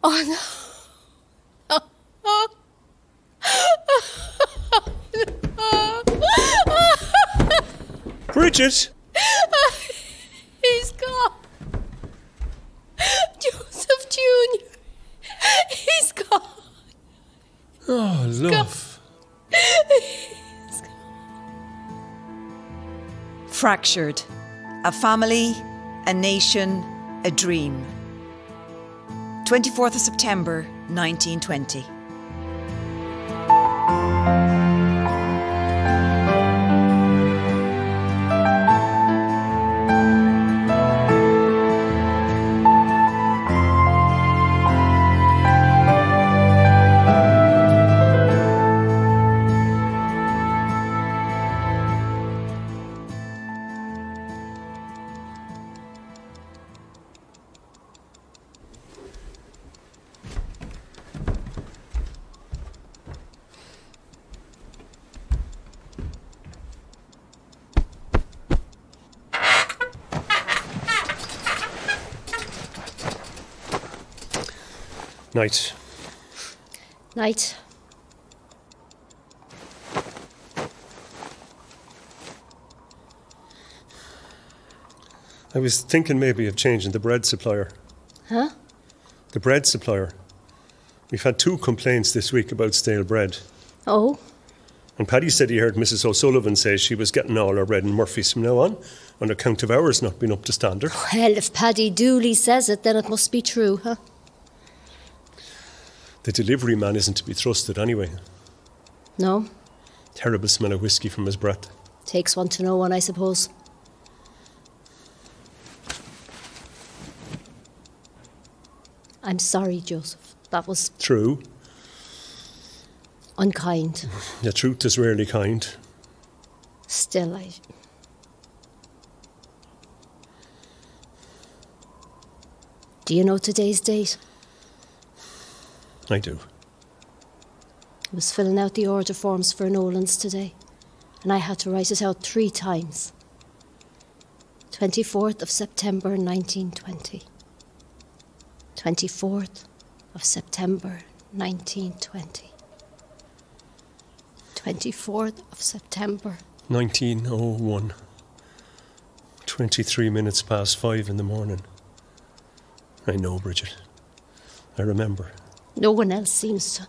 Oh, no. Brigid! He's gone. Joseph Jr. He's gone. Oh, love. He's gone. Fractured. A family, a nation, a dream. 24th of September, 1920. Night. Night. I was thinking maybe of changing the bread supplier. Huh? The bread supplier. We've had 2 complaints this week about stale bread. Oh? And Paddy said he heard Mrs. O'Sullivan say she was getting all her bread in Murphy's from now on account of ours not being up to standard. Well, if Paddy Dooley says it, then it must be true, huh? The delivery man isn't to be trusted anyway. No? Terrible smell of whiskey from his breath. Takes one to know one, I suppose. I'm sorry, Joseph. That was... True. unkind. The truth is rarely kind. Still, Do you know today's date? I do. I was filling out the order forms for Nolan's today, and I had to write it out 3 times. 24th of September 1920. 24th of September 1920. 24th of September 1901. 23 minutes past 5 in the morning. I know, Brigid. I remember. No one else seems to.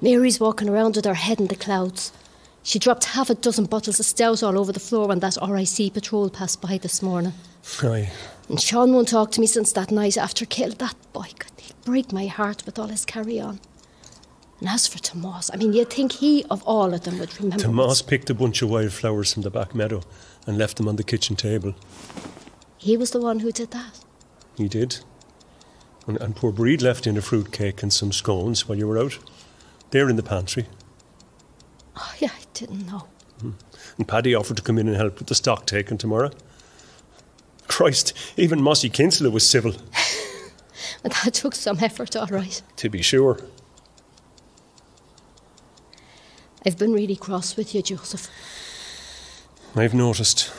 Mary's walking around with her head in the clouds. She dropped 6 bottles of stout all over the floor when that RIC patrol passed by this morning. Aye. And Sean won't talk to me since that night after Kill. That boy, he'd break my heart with all his carry-on. And as for Tomas, I mean, you'd think he, of all of them, would remember. Tomas picked a bunch of wildflowers from the back meadow and left them on the kitchen table. He was the one who did that? He did. And poor Brigid left in a fruit cake and some scones while you were out. They're in the pantry. Oh, yeah, I didn't know. And Paddy offered to come in and help with the stock taking tomorrow. Christ, even Mossy Kinsella was civil. But that took some effort, all right. To be sure. I've been really cross with you, Joseph. I've noticed.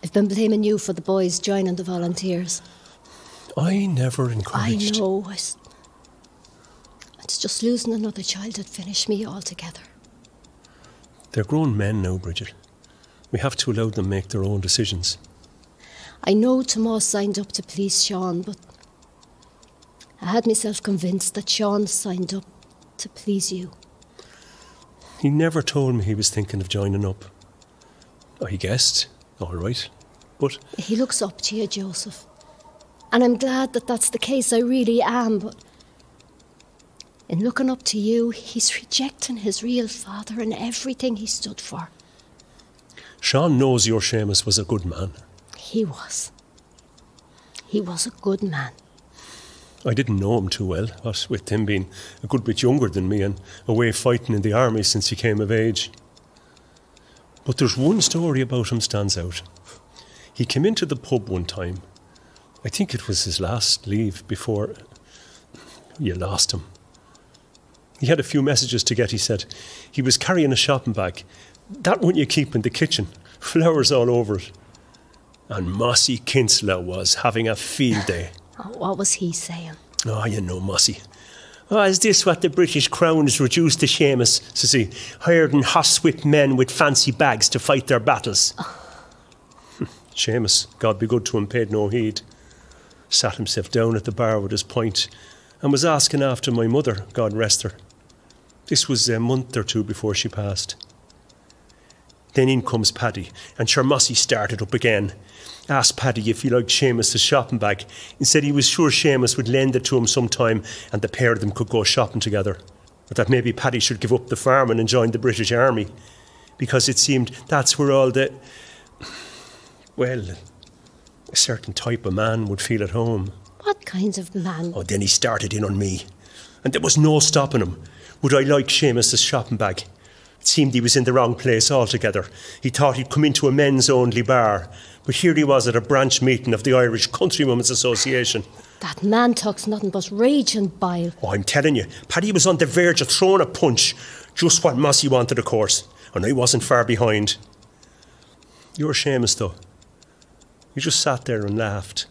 I've been blaming you for the boys joining the volunteers. I never encouraged. I know. It's just losing another child that finished me altogether. They're grown men now, Brigid. We have to allow them make their own decisions. I know Tomas signed up to please Sean, but I had myself convinced that Sean signed up to please you. He never told me he was thinking of joining up. I guessed, all right, but... He looks up to you, Joseph. And I'm glad that that's the case, I really am, but... in looking up to you, he's rejecting his real father and everything he stood for. Sean knows your Seamus was a good man. He was. He was a good man. I didn't know him too well, what with him being a good bit younger than me and away fighting in the army since he came of age. But there's one story about him stands out. He came into the pub one time. I think it was his last leave before you lost him. He had a few messages to get, he said. He was carrying a shopping bag. That one you keep in the kitchen. Flowers all over it. And Mossy Kinsella was having a field day. Oh, what was he saying? Oh, you know, Mossy. Oh, is this what the British Crown has reduced to Seamus, says he, hiring horsewhipped men with fancy bags to fight their battles? Seamus, God be good to him, paid no heed. Sat himself down at the bar with his pint and was asking after my mother, God rest her. This was a month or two before she passed. Then in comes Paddy, and sure Mossy started up again. Asked Paddy if he liked Seamus' shopping bag, and said he was sure Seamus would lend it to him sometime and the pair of them could go shopping together. But that maybe Paddy should give up the farming and join the British Army, because it seemed that's where all the... well, a certain type of man would feel at home. What kind of man? Oh, then he started in on me. And there was no stopping him. Would I like Seamus' shopping bag? It seemed he was in the wrong place altogether. He thought he'd come into a men's-only bar. But here he was at a branch meeting of the Irish Countrywomen's Association. That man talks nothing but rage and bile. Oh, I'm telling you, Paddy was on the verge of throwing a punch. Just what Mossy wanted, of course. And I wasn't far behind. You're Seamus, though. He just sat there and laughed.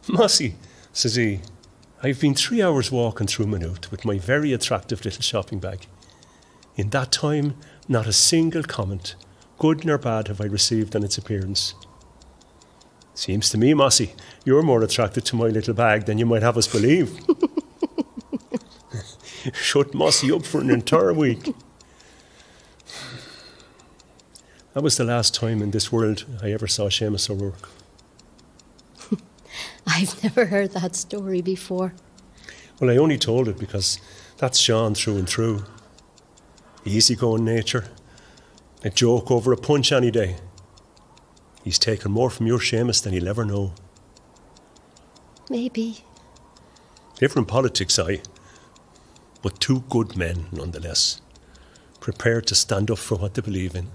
Mossy, says he, I've been 3 hours walking through Maynooth with my very attractive little shopping bag. In that time, not a single comment, good nor bad, have I received on its appearance. Seems to me, Mossy, you're more attracted to my little bag than you might have us believe. Shut Mossy up for an entire week. That was the last time in this world I ever saw Seamus O'Rourke. I've never heard that story before. Well, I only told it because that's Sean through and through. Easygoing nature. A joke over a punch any day. He's taken more from your Seamus than he'll ever know. Maybe. Different politics, aye. But two good men, nonetheless. Prepared to stand up for what they believe in.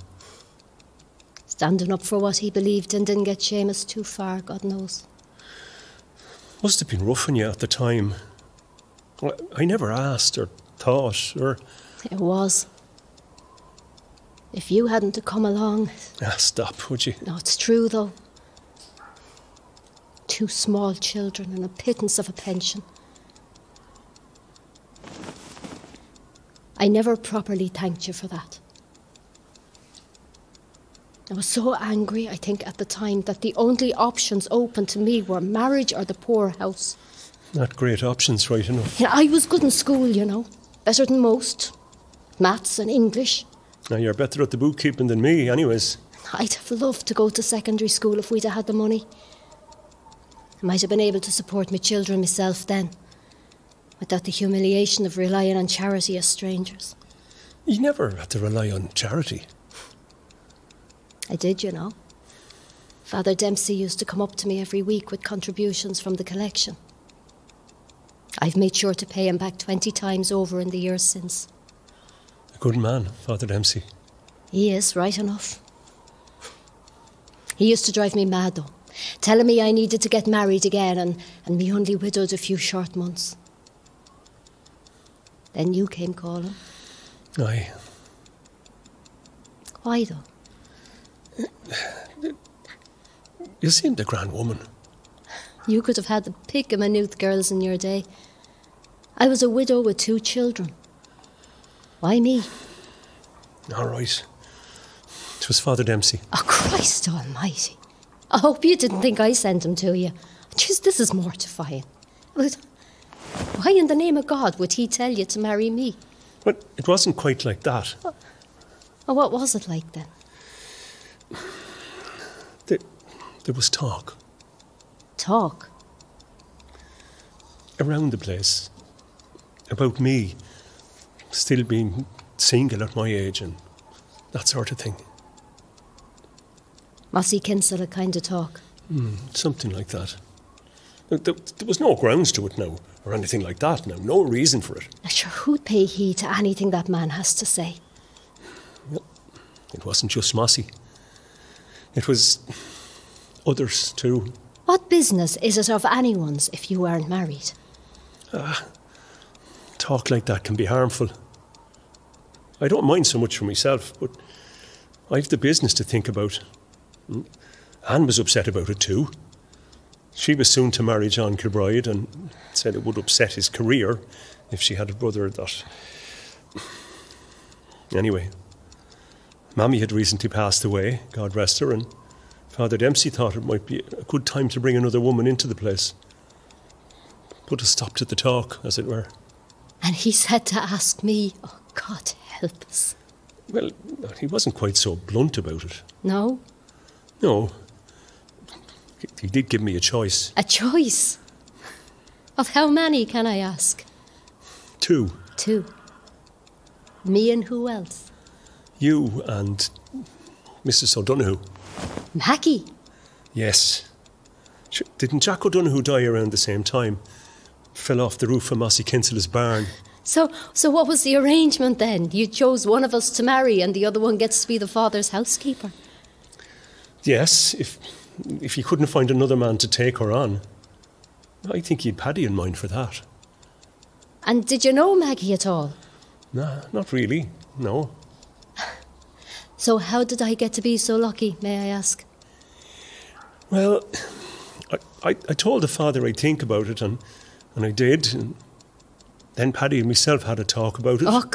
Standing up for what he believed in didn't get Seamus too far, God knows. Must have been rough on you at the time. I never asked or thought or... It was. If you hadn't to come along... Stop, would you? No, it's true, though. 2 small children and a pittance of a pension. I never properly thanked you for that. I was so angry, I think, at the time, that the only options open to me were marriage or the poorhouse. Not great options, right enough. Yeah, I was good in school, you know. Better than most. Maths and English. Now, you're better at the bookkeeping than me, anyways. I'd have loved to go to secondary school if we'd have had the money. I might have been able to support my children myself then, without the humiliation of relying on charity as strangers. You never had to rely on charity. I did, you know. Father Dempsey used to come up to me every week with contributions from the collection. I've made sure to pay him back 20 times over in the years since. A good man, Father Dempsey. He is, right enough. He used to drive me mad, though, telling me I needed to get married again and me only widowed a few short months. Then you came calling. Aye. Why, though? You seemed a grand woman. You could have had the pick of Maynooth girls in your day. I was a widow with 2 children. Why me? All right. It was Father Dempsey. Oh, Christ almighty. I hope you didn't think I sent him to you. Jeez, this is mortifying. But why in the name of God would he tell you to marry me? But it wasn't quite like that. Oh, what was it like then? There was talk. Talk? Around the place. About me still being single at my age and that sort of thing. Mossy Kinsella kind of talk. Something like that. There was no grounds to it now, or anything like that now. No reason for it. Sure, who'd pay heed to anything that man has to say? Well, it wasn't just Mossy. It was others too. What business is it of anyone's if you aren't married? Talk like that can be harmful. I don't mind so much for myself, but I've the business to think about. Anne was upset about it too. She was soon to marry John Kilbride and said it would upset his career if she had a brother that... Anyway, Mammy had recently passed away, God rest her, and Father Dempsey thought it might be a good time to bring another woman into the place. Put a stop to the talk, as it were. And he said to ask me, oh, God help us. Well, he wasn't quite so blunt about it. No? No. He did give me a choice. A choice? Of how many, can I ask? 2. 2. Me and who else? You and Mrs. O'Donoghue. Maggie? Yes. Didn't Jack O'Donoghue die around the same time? Fell off the roof of Mossy Kinsella's barn. So what was the arrangement then? You chose one of us to marry and the other one gets to be the father's housekeeper? Yes, if he couldn't find another man to take her on. I think he had Paddy in mind for that. And did you know Maggie at all? Nah, not really, no. So how did I get to be so lucky, may I ask? Well, I told the father I'd think about it, and I did. And then Paddy and myself had a talk about it. Oh,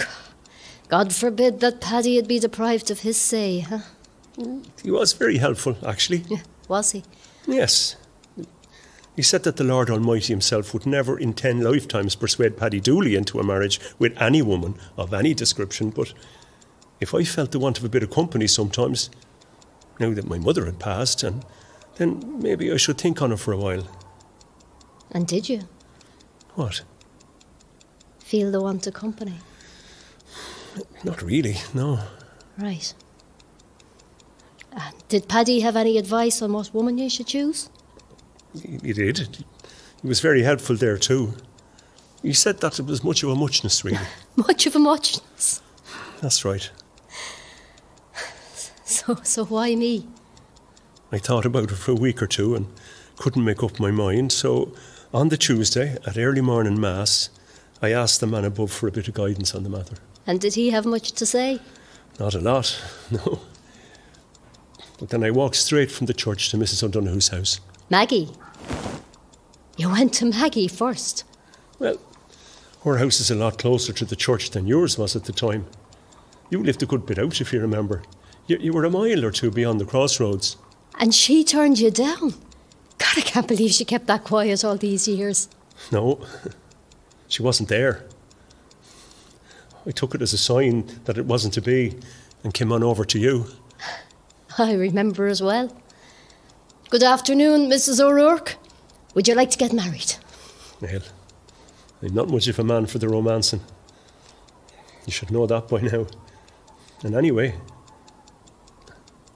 God forbid that Paddy would be deprived of his say, huh? He was very helpful, actually. Was he? Yes. He said that the Lord Almighty himself would never in 10 lifetimes persuade Paddy Dooley into a marriage with any woman of any description, but if I felt the want of a bit of company sometimes, now that my mother had passed, and then maybe I should think on her for a while. And did you? What? Feel the want of company? Not really, no. Right. Did Paddy have any advice on what woman you should choose? He did. He was very helpful there too. He said that it was much of a muchness, really. Much of a muchness? That's right. So why me? I thought about it for a week or two and couldn't make up my mind, so on the Tuesday, at early morning mass, I asked the man above for a bit of guidance on the matter. And did he have much to say? Not a lot, no. But then I walked straight from the church to Mrs. O'Donoghue's house. Maggie? You went to Maggie first? Well, her house is a lot closer to the church than yours was at the time. You lived a good bit out, if you remember. You were a mile or two beyond the crossroads. And she turned you down? God, I can't believe she kept that quiet all these years. No, she wasn't there. I took it as a sign that it wasn't to be and came on over to you. I remember as well. Good afternoon, Mrs. O'Rourke. Would you like to get married? Well, I'm not much of a man for the romancing. You should know that by now. And anyway,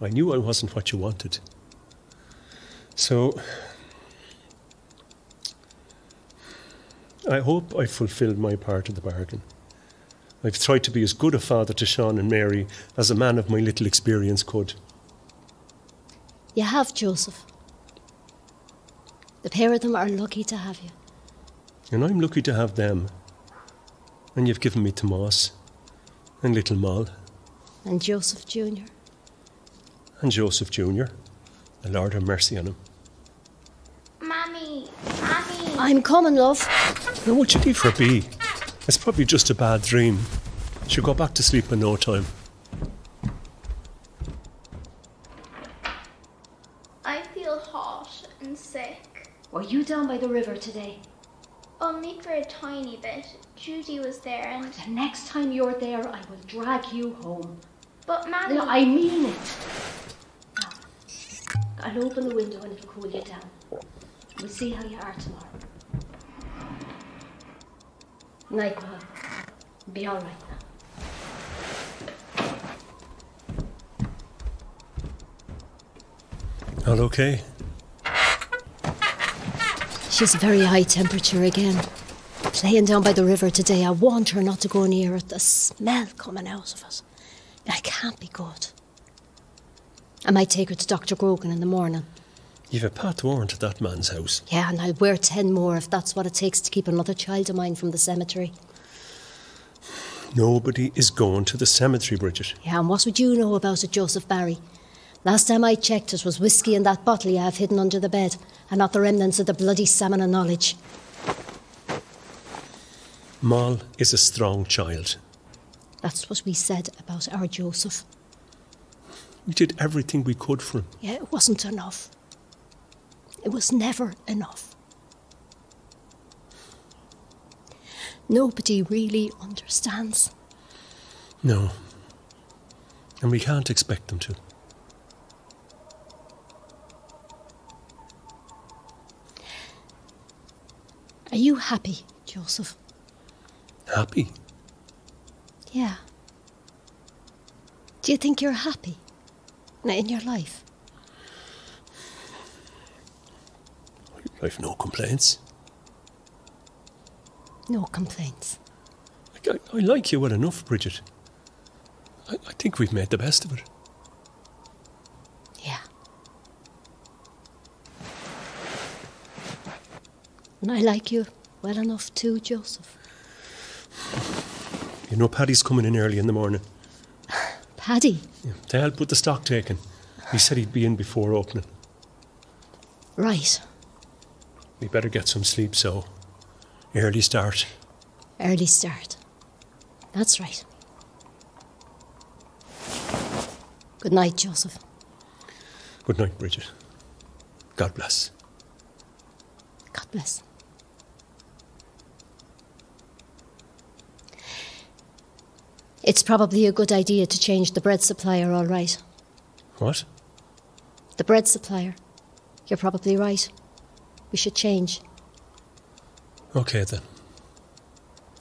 I knew I wasn't what you wanted. So, I hope I fulfilled my part of the bargain. I've tried to be as good a father to Sean and Mary as a man of my little experience could. You have, Joseph. The pair of them are lucky to have you. And I'm lucky to have them. And you've given me Tomas and little Moll. And Joseph Jr. And Joseph Jr. The Lord have mercy on him. Mammy! I'm coming, love. Now, what you need for a bee? It's probably just a bad dream. She'll go back to sleep in no time. I feel hot and sick. Were you down by the river today? Only for a tiny bit. Judy was there and... The next time you're there, I will drag you home. But Mammy... No, I mean it. Now, I'll open the window and it'll cool you down. We'll see how you are tomorrow. Night, Bob. Be all right now. All okay? She's a very high temperature again. Playing down by the river today. I warned her not to go near it. The smell coming out of it. It can't be good. I might take her to Dr. Grogan in the morning. You've a path warrant at that man's house. Yeah, and I'll wear 10 more if that's what it takes to keep another child of mine from the cemetery. Nobody is going to the cemetery, Brigid. Yeah, and what would you know about it, Joseph Barry? Last time I checked, it was whiskey in that bottle you have hidden under the bed, and not the remnants of the bloody salmon of knowledge. Moll is a strong child. That's what we said about our Joseph. We did everything we could for him. Yeah, it wasn't enough. It was never enough. Nobody really understands. No. And we can't expect them to. Are you happy, Joseph? Happy? Yeah. Do you think you're happy in your life? I've no complaints. No complaints. I like you well enough, Brigid. I think we've made the best of it. Yeah. And I like you well enough too, Joseph. You know Paddy's coming in early in the morning. Paddy? Yeah, to help with the stock taking. He said he'd be in before opening. Right. We better get some sleep, so early start. Early start. That's right. Good night, Joseph. Good night, Brigid. God bless. God bless. It's probably a good idea to change the bread supplier, all right. What? The bread supplier. You're probably right. We should change. Okay, then.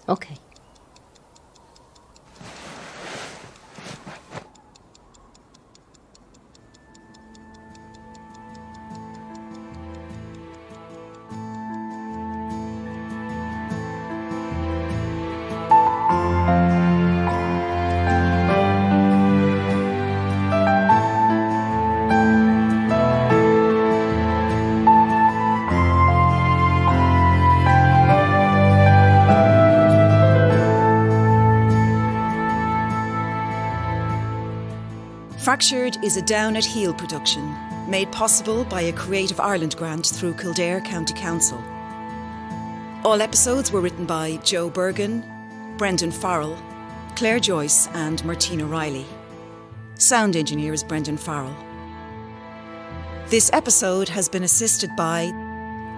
Okay. Fractured is a Down at Heel production, made possible by a Creative Ireland grant through Kildare County Council. All episodes were written by Joe Bergen, Brendan Farrell, Claire Joyce and Martina Riley. Sound engineer is Brendan Farrell. This episode has been assisted by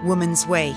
Woman's Way.